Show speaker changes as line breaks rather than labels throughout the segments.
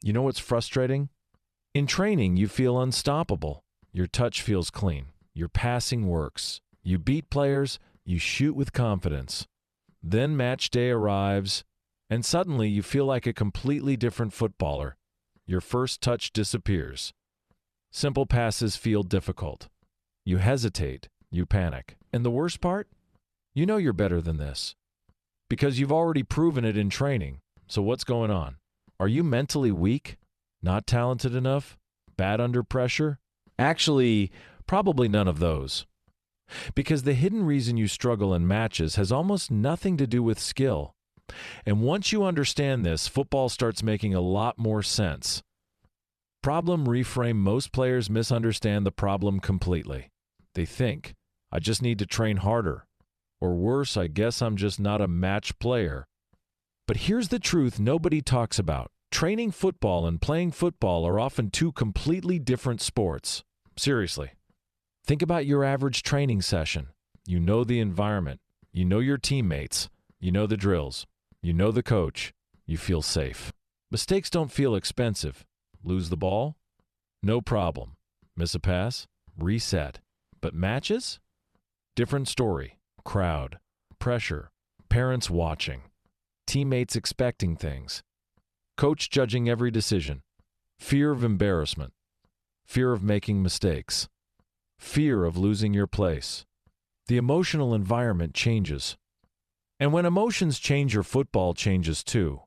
You know what's frustrating? In training, you feel unstoppable. Your touch feels clean. Your passing works. You beat players. You shoot with confidence. Then match day arrives, and suddenly you feel like a completely different footballer. Your first touch disappears. Simple passes feel difficult. You hesitate. You panic. And the worst part? You know you're better than this. Because you've already proven it in training. So what's going on? Are you mentally weak? Not talented enough? Bad under pressure? Actually, probably none of those. Because the hidden reason you struggle in matches has almost nothing to do with skill. And once you understand this, football starts making a lot more sense. Problem reframe: most players misunderstand the problem completely. They think, I just need to train harder. Or worse, I guess I'm just not a match player. But here's the truth nobody talks about. Training football and playing football are often two completely different sports. Seriously. Think about your average training session. You know the environment. You know your teammates. You know the drills. You know the coach. You feel safe. Mistakes don't feel expensive. Lose the ball? No problem. Miss a pass? Reset. But matches? Different story. Crowd. Pressure. Parents watching. Teammates expecting things. Coach judging every decision. Fear of embarrassment. Fear of making mistakes. Fear of losing your place. The emotional environment changes. And when emotions change, your football changes too.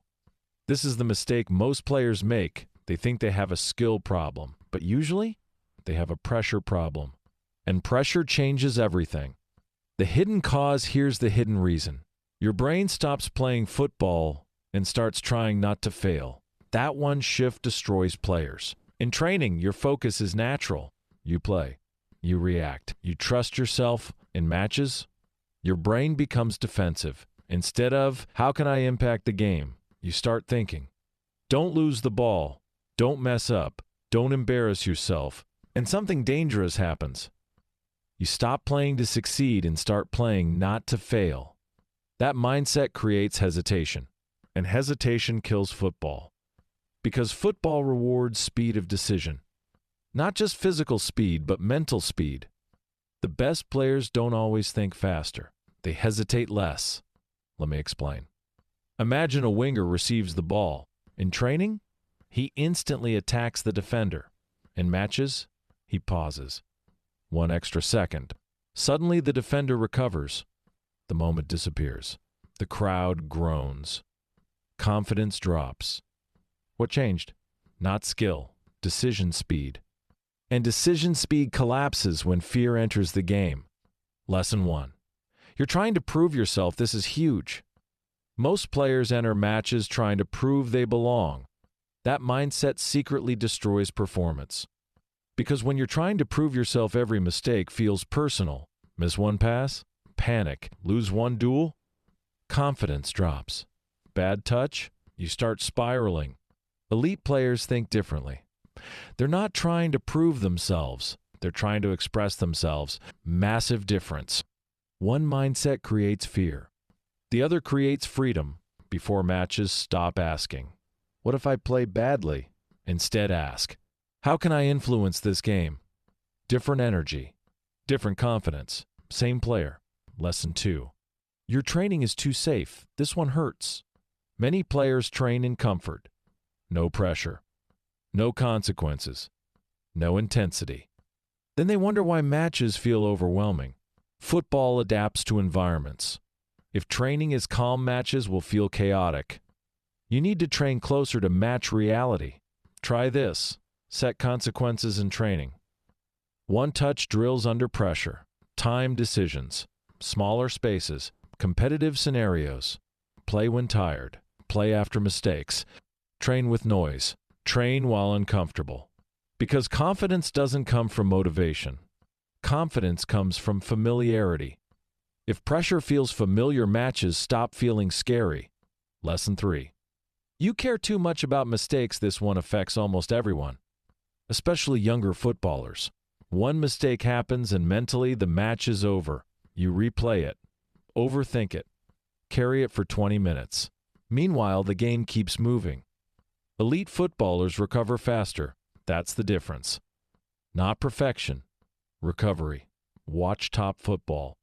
This is the mistake most players make. They think they have a skill problem, but usually they have a pressure problem. And pressure changes everything. The hidden cause: here's the hidden reason. Your brain stops playing football and starts trying not to fail. That one shift destroys players. In training, your focus is natural. You play. You react. You trust yourself. In matches, your brain becomes defensive. Instead of, how can I impact the game? You start thinking, don't lose the ball. Don't mess up. Don't embarrass yourself. And something dangerous happens. You stop playing to succeed and start playing not to fail. That mindset creates hesitation. And hesitation kills football. Because football rewards speed of decision. Not just physical speed, but mental speed. The best players don't always think faster. They hesitate less. Let me explain. Imagine a winger receives the ball. In training, he instantly attacks the defender. In matches, he pauses. 1 extra second. Suddenly the defender recovers. The moment disappears. The crowd groans. Confidence drops. What changed? Not skill, decision speed. And decision speed collapses when fear enters the game. Lesson 1. You're trying to prove yourself. This is huge. Most players enter matches trying to prove they belong. That mindset secretly destroys performance. Because when you're trying to prove yourself, every mistake feels personal. Miss one pass? Panic. Lose one duel? Confidence drops. Bad touch? You start spiraling. Elite players think differently. They're not trying to prove themselves. They're trying to express themselves. Massive difference. One mindset creates fear. The other creates freedom. Before matches, stop asking, what if I play badly? Instead ask, how can I influence this game? Different energy. Different confidence. Same player. Lesson 2. Your training is too safe. This one hurts. Many players train in comfort. No pressure. No consequences. No intensity. Then they wonder why matches feel overwhelming. Football adapts to environments. If training is calm, matches will feel chaotic. You need to train closer to match reality. Try this. Set consequences in training. One-touch drills under pressure. Time decisions. Smaller spaces. Competitive scenarios. Play when tired. Play after mistakes. Train with noise. Train while uncomfortable. Because confidence doesn't come from motivation. Confidence comes from familiarity. If pressure feels familiar, matches stop feeling scary. Lesson 3. You care too much about mistakes. This one affects almost everyone, especially younger footballers. One mistake happens and mentally the match is over. You replay it, overthink it, carry it for 20 minutes. Meanwhile, the game keeps moving. Elite footballers recover faster. That's the difference. Not perfection. Recovery. Watch top football.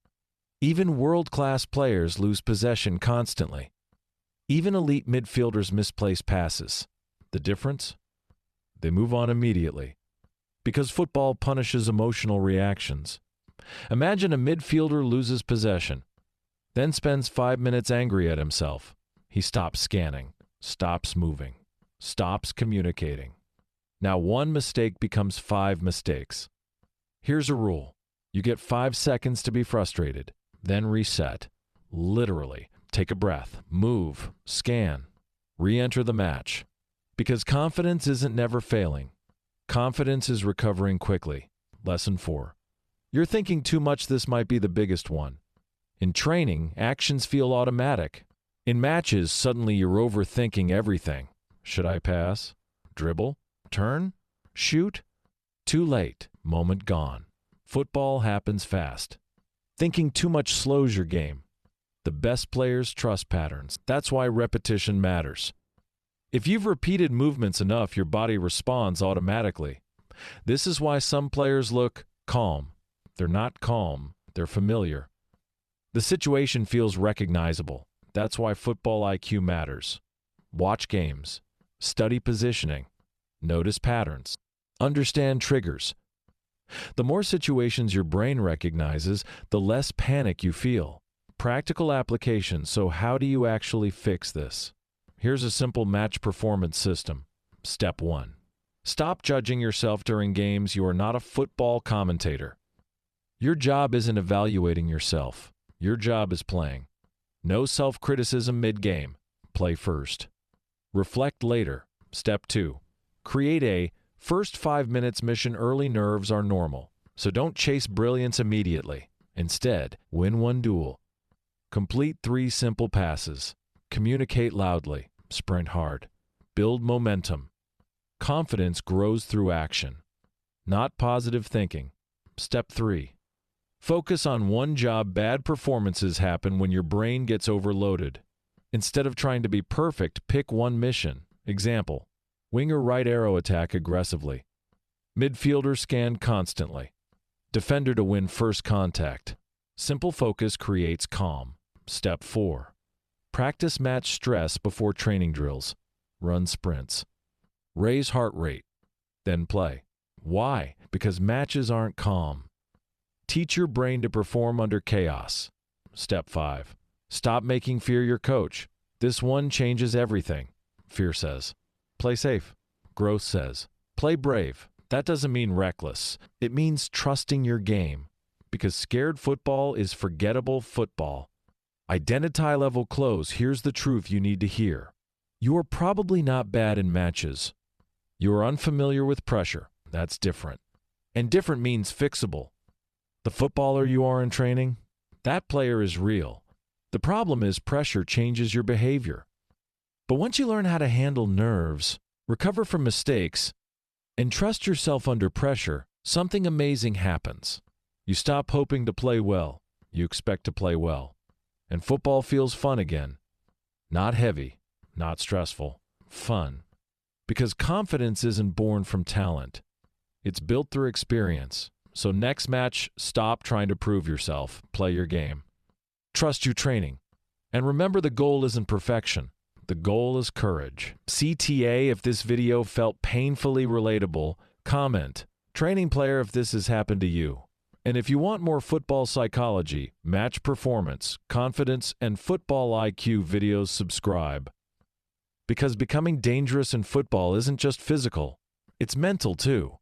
Even world-class players lose possession constantly. Even elite midfielders misplace passes. The difference? They move on immediately. Because football punishes emotional reactions. Imagine a midfielder loses possession, then spends 5 minutes angry at himself. He stops scanning, stops moving, stops communicating. Now one mistake becomes 5 mistakes. Here's a rule. You get 5 seconds to be frustrated, then reset. Literally, take a breath, move, scan, re-enter the match. Because confidence isn't never failing. Confidence is recovering quickly. Lesson 4. You're thinking too much. This might be the biggest one. In training, actions feel automatic. In matches, suddenly you're overthinking everything. Should I pass? Dribble? Turn? Shoot? Too late. Moment gone. Football happens fast. Thinking too much slows your game. The best players trust patterns. That's why repetition matters. If you've repeated movements enough, your body responds automatically. This is why some players look calm. They're not calm. They're familiar. The situation feels recognizable. That's why football IQ matters. Watch games. Study positioning. Notice patterns. Understand triggers. The more situations your brain recognizes, the less panic you feel. Practical application. So how do you actually fix this? Here's a simple match performance system. Step 1. Stop judging yourself during games. You are not a football commentator. Your job isn't evaluating yourself. Your job is playing. No self-criticism mid-game. Play first. Reflect later. Step 2. Create a first 5 minutes mission. Early nerves are normal, so don't chase brilliance immediately. Instead, win one duel. Complete 3 simple passes. Communicate loudly. Sprint hard. Build momentum. Confidence grows through action, not positive thinking. Step 3. Focus on one job. Bad performances happen when your brain gets overloaded. Instead of trying to be perfect, pick one mission. Example: winger right arrow attack aggressively. Midfielder scan constantly. Defender to win first contact. Simple focus creates calm. Step 4. Practice match stress before training drills. Run sprints. Raise heart rate. Then play. Why? Because matches aren't calm. Teach your brain to perform under chaos. Step 5. Stop making fear your coach. This one changes everything. Fear says, play safe. Growth says, play brave. That doesn't mean reckless. It means trusting your game. Because scared football is forgettable football. Identity level close. Here's the truth you need to hear. You are probably not bad in matches. You are unfamiliar with pressure. That's different. And different means fixable. The footballer you are in training, that player is real. The problem is pressure changes your behavior. But once you learn how to handle nerves, recover from mistakes, and trust yourself under pressure, something amazing happens. You stop hoping to play well. You expect to play well. And football feels fun again. Not heavy, not stressful, fun. Because confidence isn't born from talent. It's built through experience. So next match, stop trying to prove yourself. Play your game. Trust your training. And remember, the goal isn't perfection. The goal is courage. CTA if this video felt painfully relatable. Comment. Training player if this has happened to you. And if you want more football psychology, match performance, confidence, and football IQ videos, subscribe. Because becoming dangerous in football isn't just physical, it's mental too.